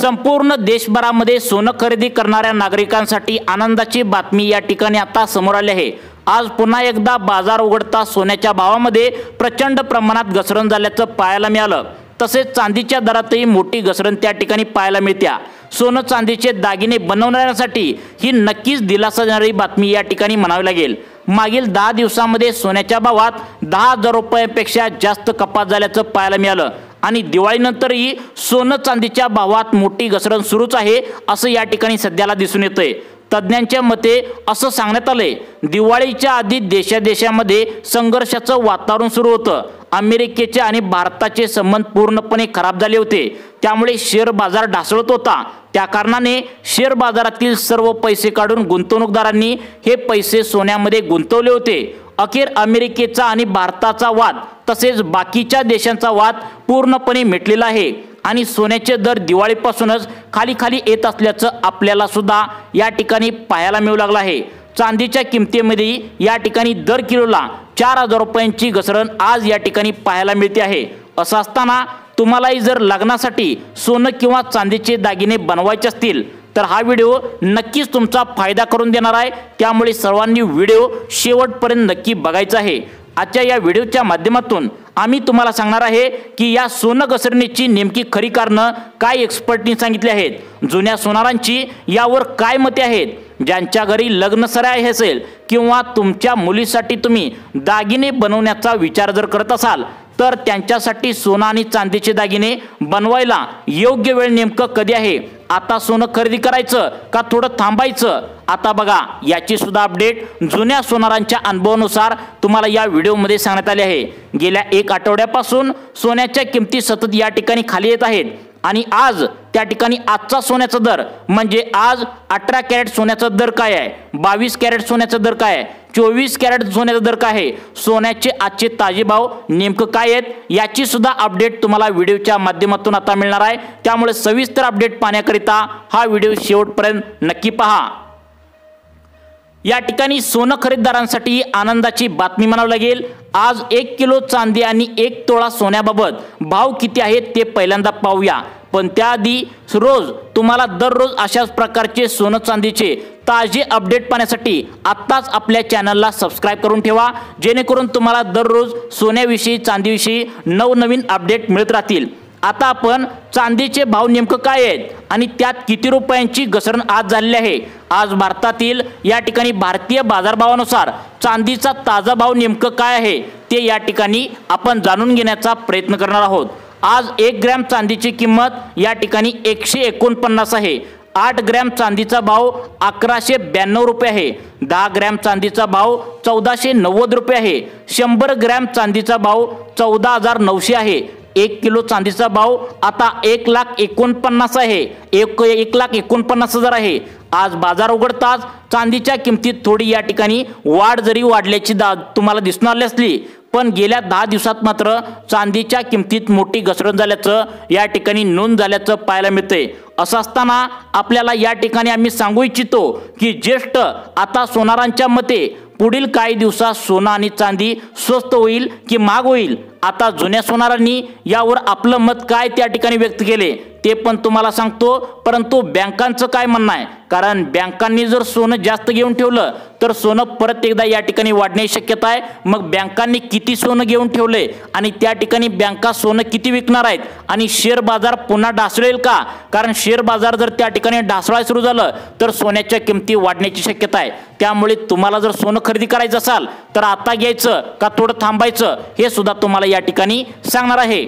संपूर्ण देशभरामध्ये सोनं खरेदी करणाऱ्या नागरिकांसाठी आनंदाची बातमी या ठिकाणी आता समोर आली आहे। आज पुन्हा एकदा बाजार उघडता सोन्याच्या भावामध्ये प्रचंड प्रमाणात घसरण झाल्याचं पाहायला मिळालं। तसेच चांदीच्या दरातही मोठी घसरण त्या ठिकाणी पाहायला मिळते। सोनं चांदीचे दागिने बनवण्यासाठी ही नक्कीच दिलासा देणारी बातमी या ठिकाणी म्हणावी लागेल। मागील 10 दिवसांमध्ये सोन्याच्या भावात 10,000 रुपयांपेक्षा जास्त कपात झाल्याचं पाहायला मिळालं आणि दिवाळीनंतरही सोनं चांदीच्या भावात मोठी घसरण सुरूच आहे असं या ठिकाणी सध्याला दिसून येतंय। तज्ञांच्या मते असं सांगण्यात आलंय, दिवाळीच्या आधी देशामध्ये संघर्षाचं वातावरण सुरू होतं। अमेरिकेचे आणि भारताचे संबंध पूर्णपणे खराब झाले होते, त्यामुळे शेअर बाजार ढासळत होता। त्या कारणाने शेअर बाजारातील सर्व पैसे काढून गुंतवणूकदारांनी हे पैसे सोन्यामध्ये गुंतवले होते। अखेर अमेरिकेचा आणि भारताचा वाद तसेच बाकीच्या देशांचा वाद पूर्णपणे मिटलेला आहे आणि सोन्याचे दर दिवाळीपासूनच खाली येत असल्याचं आपल्याला सुद्धा या ठिकाणी पाहायला मिळू लागलं आहे। चांदीच्या किमतीमध्ये या ठिकाणी दर किलोला 4,000 रुपयांची घसरण आज या ठिकाणी पाहायला मिळते आहे। असं असताना तुम्हालाही जर लग्नासाठी सोनं किंवा चांदीचे दागिने बनवायचे असतील तर हा व्हिडिओ नक्कीच तुमचा फायदा करून देणार आहे, त्यामुळे सर्वांनी व्हिडिओ शेवटपर्यंत नक्की बघायचा आहे। आजच्या या व्हिडिओच्या माध्यमातून आम्ही तुम्हाला सांगणार आहे की या सोनं घसरणीची नेमकी खरी कारणं काय एक्सपर्टनी सांगितले आहेत, जुन्या सोनारांची यावर काय मते आहेत, ज्यांच्या घरी लग्न सराई असेल किंवा तुमच्या मुलीसाठी तुम्ही दागिने बनवण्याचा विचार जर करत असाल तर त्यांच्यासाठी सोनं आणि चांदीचे दागिने बनवायला योग्य वेळ नेमकं कधी आहे, आता सोनं खरेदी करायचं का थोडं थांबायचं, आता बघा याची सुद्धा अपडेट जुन्या सोनारांच्या अनुभवानुसार तुम्हाला या व्हिडिओमध्ये सांगण्यात आले आहे। गेल्या 1 आठवड्यापासून सोन्याच्या किमती सतत या ठिकाणी खाली येत आहेत आणि आज त्या ठिकाणी आजचा सोन्याचा दर म्हणजे आज 18 कॅरेट सोन्याचा दर काय आहे, 22 कॅरेट सोन्याचा दर काय आहे, 24 कॅरेट सोन्याचा दर काय आहे, सोन्याचे आजचे ताजे भाव नेमकं काय आहेत याची सुद्धा अपडेट तुम्हाला व्हिडिओच्या माध्यमातून आता मिळणार आहे। त्यामुळे सविस्तर अपडेट पाहण्याकरिता हा व्हिडिओ शेवटपर्यंत नक्की पहा। या ठिकाणी सोनं खरेदीदारांसाठी आनंदाची बातमी म्हणावी लागेल। आज 1 किलो चांदी आणि 1 तोळा सोन्याबाबत भाव किती आहेत ते पहिल्यांदा पाहूया, पण त्याआधी रोज तुम्हाला दररोज अशाच प्रकारचे सोनं चांदीचे ताजे अपडेट पाहण्यासाठी आत्ताच आपल्या चॅनलला सबस्क्राइब करून ठेवा, जेणेकरून तुम्हाला दररोज सोन्याविषयी चांदीविषयी नवनवीन अपडेट मिळत राहतील। आता आपण चांदीचे भाव नेमकं काय आहेत आणि त्यात किती रुपयांची घसरण आज झालेली आहे। आज भारतातील या ठिकाणी भारतीय बाजारभावानुसार चांदीचा ताजा भाव नेमकं काय आहे ते या ठिकाणी आपण जाणून घेण्याचा प्रयत्न करणार आहोत। आज 1 ग्रॅम चांदीची किंमत या ठिकाणी 149 आहे। 8 ग्रॅम चांदीचा भाव 1192 रुपये आहे। 10 ग्रॅम चांदीचा भाव 1490 रुपये आहे। 100 ग्रॅम चांदीचा भाव 14,900 आहे। 1 किलो चांदीचा भाव आता 1,49,000 आहे, 1,49,000 आहे। आज बाजार उघडताच चांदीच्या किमतीत थोडी या ठिकाणी वाढ जरी वाढल्याची तुम्हाला दिसून आली असली, पण गेल्या 10 दिवसात मात्र चांदीच्या किमतीत मोठी घसरण झाल्याचं या ठिकाणी नोंद झाल्याचं पाहायला मिळतंय। असं असताना आपल्याला या ठिकाणी आम्ही सांगू इच्छितो की ज्येष्ठ आता सोनारांच्या मते पुढील काही दिवसात सोनं आणि चांदी स्वस्त होईल की महाग होईल, आता जुन्या सोनारांनी यावर आपलं मत काय त्या ठिकाणी व्यक्त केले ते पण तुम्हाला सांगतो। परंतु बँकांचं काय म्हणणं आहे, कारण बँकांनी जर सोनं जास्त घेऊन ठेवलं तर सोनं परत एकदा या ठिकाणी वाढण्याची शक्यता आहे। मग बँकांनी किती सोनं घेऊन ठेवले आणि त्या ठिकाणी बँका सोनं किती विकणार आहेत आणि शेअर बाजार पुन्हा ढासळेल का, कारण शेअर बाजार जर त्या ठिकाणी ढासळायला सुरू झालं तर सोन्याच्या किमती वाढण्याची शक्यता आहे। त्यामुळे तुम्हाला जर सोनं खरेदी करायचं असाल तर आता घ्यायचं का थोडं थांबायचं हे सुद्धा तुम्हाला या ठिकाणी सांगणार आहे।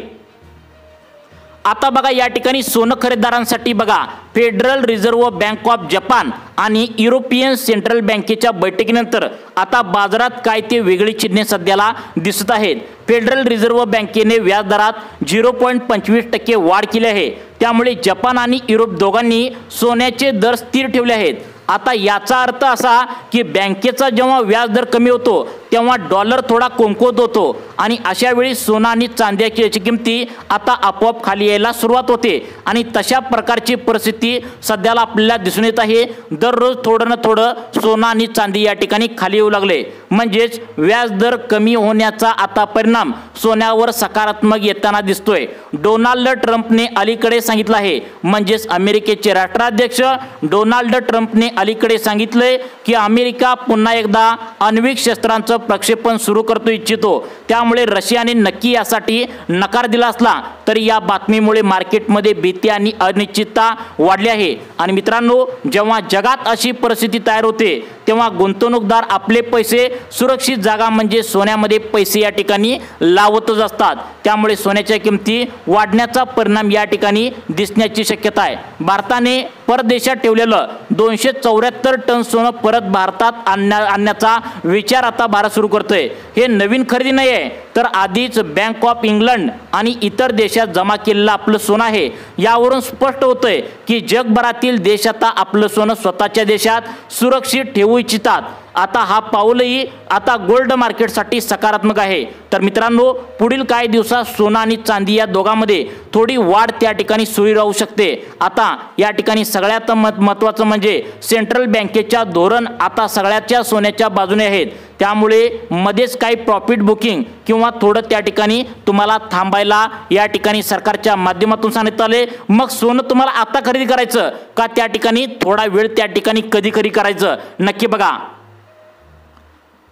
आता बघा या ठिकाणी सोनं खरेदीदारांसाठी बघा federal reserve bank of Japan आणि युरोपियन सेंट्रल बँकेच्या बैठकीनंतर आता बाजारात काय ते वेगळी चिन्हे सध्याला दिसत आहेत। फेडरल रिझर्व्ह बँकेने व्याजदरात 0.25% वाढ केली आहे, त्यामुळे जपान आणि युरोप दोघांनी सोन्याचे दर स्थिर ठेवले आहेत। आता याचा अर्थ असा की बँकेचा जेव्हा व्याजदर कमी होतो तेव्हा डॉलर थोडा कमकुवत होतो आणि अशा वेळी सोनं आणि चांदीची किमती आता आपोआप खाली यायला सुरुवात होते आणि तशा प्रकारची परिस्थिती सध्याला आपल्याला दिसून येत आहे। दररोज थोडं ना थोडं सोनं आणि चांदी या ठिकाणी खाली येऊ लागले, म्हणजेच व्याज दर कमी होण्याचा आता परिणाम सोन्यावर सकारात्मक येताना दिसतोय। डोनाल्ड ट्रम्पने अलीकडे सांगितलं आहे, म्हणजेच अमेरिकेचे राष्ट्राध्यक्ष डोनाल्ड ट्रम्पने अलीकडे सांगितले की अमेरिका पुन्हा एकदा आण्विक शस्त्रांचं प्रक्षेपण सुरू करतो इच्छितो, त्यामुळे रशियाने नक्की यासाठी नकार दिला असला तरी या बातमीमुळे मार्केटमध्ये भीती आणि अनिश्चितता वाढली आहे। आणि मित्रांनो, जेव्हा जगात अशी परिस्थिती तयार होते तेव्हा गुंतवणूकदार आपले पैसे सुरक्षित जागा म्हणजे सोन्यामध्ये पैसे या ठिकाणी लावतच असतात, त्यामुळे सोन्याच्या किमती वाढण्याचा परिणाम या ठिकाणी दिसण्याची शक्यता आहे। भारताने परदेशात ठेवलेलं 274 टन सोनं परत भारतात आणण्याचा विचार आता भारत सुरू करतोय। हे नवीन खरेदी नाही आहे, तर आधीच बँक ऑफ इंग्लंड आणि इतर देशात जमा केलेलं आपलं सोनं आहे। यावरून स्पष्ट होतंय की जगभरातील देश आता आपलं सोनं स्वतःच्या देशात सुरक्षित ठेवू इच्छितात। आता हा पाऊलही आता गोल्ड मार्केटसाठी सकारात्मक आहे। तर मित्रांनो, पुढील काही दिवसात सोनं आणि चांदी या दोघांमध्ये थोडी वाढ त्या ठिकाणी सुरू राहू शकते। आता या ठिकाणी सगळ्यात महत्त्वाचं म्हणजे सेंट्रल बँकेच्या धोरण आता सगळ्याच्या सोन्याच्या बाजूने आहेत, त्यामुळे मध्येच काही प्रॉफिट बुकिंग किंवा थोडं त्या ठिकाणी तुम्हाला थांबायला या ठिकाणी सरकारच्या माध्यमातून सांगण्यात आले। मग सोनं तुम्हाला आता खरेदी करायचं का त्या ठिकाणी थोडा वेळ त्या ठिकाणी कधी खरेदी करायचं, नक्की बघा।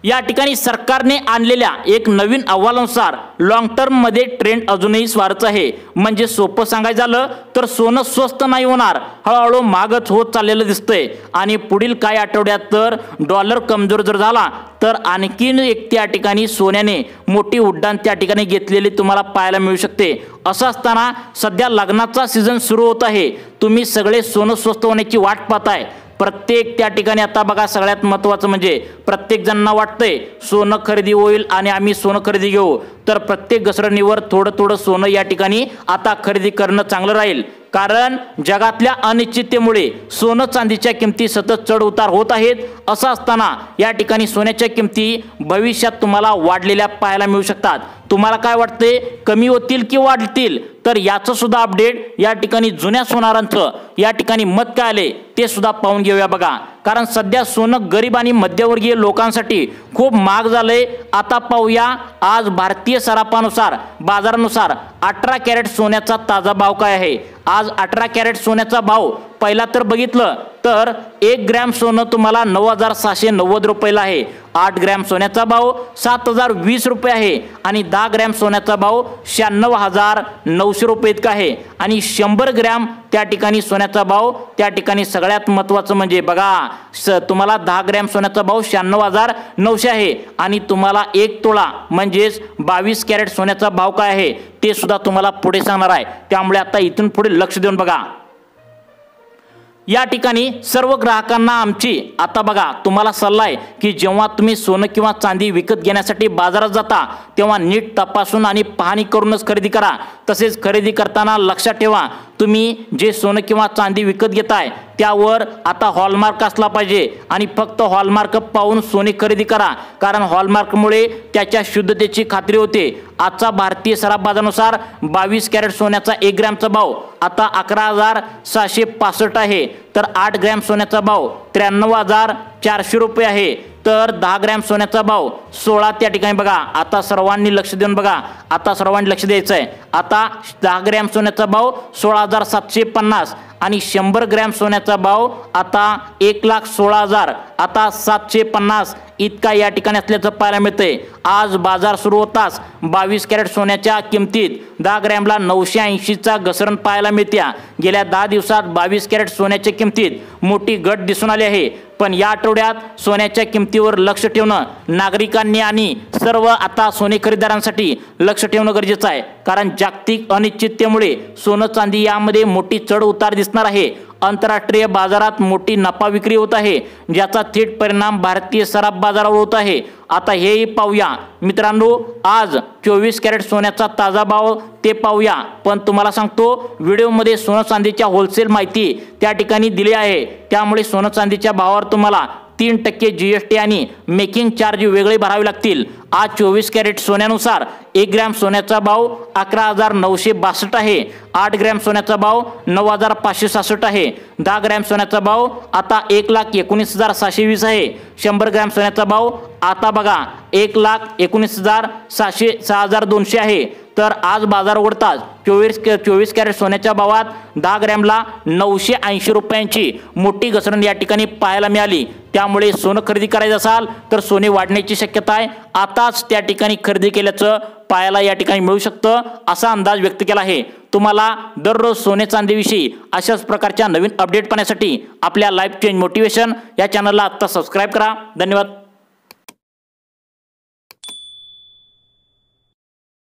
या ठिकाणी सरकारने आणलेल्या एक नवीन अहवालानुसार लॉंग टर्म मध्ये ट्रेंड अजूनही स्वारच आहे। म्हणजे सोपं सांगायचं झालं तर सोनं स्वस्त नाही होणार, हळूहळू महागच होत चाललेलं दिसतंय आणि पुढील काही आठवड्यात तर डॉलर कमजोर जर झाला तर आणखीन एक त्या ठिकाणी सोन्याने मोठी उड्डाण त्या ठिकाणी घेतलेली तुम्हाला पाहायला मिळू शकते। असं असताना सध्या लग्नाचा सीझन सुरू होत आहे, तुम्ही सगळे सोनं स्वस्त होण्याची वाट पाहताय। प्रत्येक त्या ठिकाणी आता बघा, सगळ्यात महत्त्वाचं म्हणजे प्रत्येक जणांना वाटतंय सोनं खरेदी होईल आणि आम्ही सोनं खरेदी घेऊ, तर प्रत्येक घसरणीवर थोडं थोडं सोनं या ठिकाणी आता खरेदी करणं चांगलं राहील। कारण जगातल्या अनिश्चिततेमुळे सोनं चांदीच्या किमती सतत चढ उतार होत आहेत। असं असताना या ठिकाणी सोन्याच्या किमती भविष्यात तुम्हाला वाढलेल्या पाहायला मिळू शकतात। तुम्हाला काय वाटते, कमी होतील की वाढतील? तर याचं सुद्धा अपडेट या ठिकाणी जुन्या सोनारांचं या ठिकाणी मत काय आले ते सुद्धा पाहून घेऊया बघा। कारण सध्या सोनं गरीब आणि मध्यमवर्गीय लोकांसाठी खूप महाग झालंय। आता पाहूया आज भारतीय सराफानुसार बाजारानुसार 18 कॅरेट सोन्याचा ताजा भाव काय आहे। आज 18 कॅरेट सोन्याचा भाव पहिला तर बघितलं तर 1 ग्रॅम सोनं तुम्हाला 9,790 रुपयाला आहे। 8 ग्रॅम सोन्याचा भाव 7,020 रुपये आहे आणि 10 ग्रॅम सोन्याचा भाव 96,900 रुपये इतका आहे आणि 100 ग्रॅम त्या ठिकाणी सोन्याचा भाव त्या ठिकाणी सगळ्यात महत्त्वाचं म्हणजे बघा, तुम्हाला 10 ग्रॅम सोन्याचा भाव 96,900 आहे आणि तुम्हाला 1 तोळा म्हणजेच 22 कॅरेट सोन्याचा भाव काय आहे ते सुद्धा तुम्हाला पुढे सांगणार आहे। त्यामुळे आता इथून पुढे लक्ष देऊन बघा। या ठिकाणी सर्व ग्राहकांना आमची आता बघा तुम्हाला सल्ला आहे की जेव्हा तुम्ही सोनं किंवा चांदी विकत घेण्यासाठी बाजारात जाता तेव्हा नीट तपासून आणि पाहणी करूनच खरेदी करा। तसेच खरेदी करताना लक्षात ठेवा, तुम्ही जे सोनं किंवा चांदी विकत घेताय त्यावर आता हॉलमार्क असला पाहिजे आणि फक्त हॉलमार्क पाहून सोने खरेदी करा, कारण हॉलमार्कमुळे त्याच्या शुद्धतेची खात्री होते। आजचा भारतीय सराफ बाजारानुसार 22 कॅरेट सोन्याचा 1 ग्रॅमचा भाव आता 11,765 आहे, तर 8 ग्रॅम सोन्याचा भाव 93,400 रुपये आहे, तर 10 ग्रॅम सोन्याचा भाव 16 त्या ठिकाणी बघा। आता सर्वांनी लक्ष देऊन बघा, आता सर्वांनी लक्ष द्यायचं आहे। आता 10 ग्रॅम सोन्याचा भाव 16,750 आणि 100 ग्रॅम सोन्याचा भाव आता 1,16,000 आता 750 इतका या ठिकाणी असल्याचं पाहायला मिळतंय। आज बाजार सुरू होताच 22 कॅरेट सोन्याच्या किमतीत 10 ग्रॅमला 980चा घसरण पाहायला मिळते। गेल्या 10 दिवसात 22 कॅरेट सोन्याच्या किमतीत मोठी घट दिसून आली आहे। पण या आठवड्यात सोन्याच्या किमतीवर लक्ष ठेवणं नागरिकांनी आणि सर्व आता सोने खरेदीदारांसाठी लक्ष ठेवणं गरजेचं आहे, कारण जागतिक अनिश्चिततेमुळे सोनं चांदी यामध्ये मोठी चढ उतार दिसणार आहे। आंतरराष्ट्रीय बाजारात मोठी नफा विक्री होत आहे, ज्याचा थेट परिणाम भारतीय सराफ बाजारावर होत आहे। आता हेही पाहूया मित्रांनो, आज 24 कॅरेट सोन्याचा ताजा भाव ते पाहूया। पण तुम्हाला सांगतो, व्हिडिओमध्ये सोनं चांदीच्या होलसेल माहिती त्या ठिकाणी दिली आहे, त्यामुळे सोनं चांदीच्या भावावर तुम्हाला 3% GST आणि मेकिंग चार्ज वेगळे भरावे लागतील। आज 24 कॅरेट सोन्यानुसार 1 ग्रॅम सोन्याचा भाव 11,962 आहे। 8 ग्रॅम सोन्याचा भाव 9,566 आहे। 10 ग्रॅम सोन्याचा भाव आता 1,19,720 आहे। 100 ग्रॅम सोन्याचा भाव आता बघा 1,19,6,200 आहे। तर आज बाजार उघडताच 24 कॅरेट सोन्याच्या भावात 10 ग्रॅमला 980 रुपयांची मोठी घसरण या ठिकाणी पाहायला मिळाली। त्यामुळे सोनं खरेदी करायचं असाल तर सोने वाढण्याची शक्यता आहे। आताच त्या ठिकाणी खरेदी केल्याचं पाहायला या ठिकाणी मिळू शकतं असा अंदाज व्यक्त केला आहे। तुम्हाला दररोज सोने चांदीविषयी अशाच प्रकारच्या नवीन अपडेट पाहण्यासाठी आपल्या लाईफ चेंज मोटिवेशन या चॅनलला आता सबस्क्राइब करा। धन्यवाद।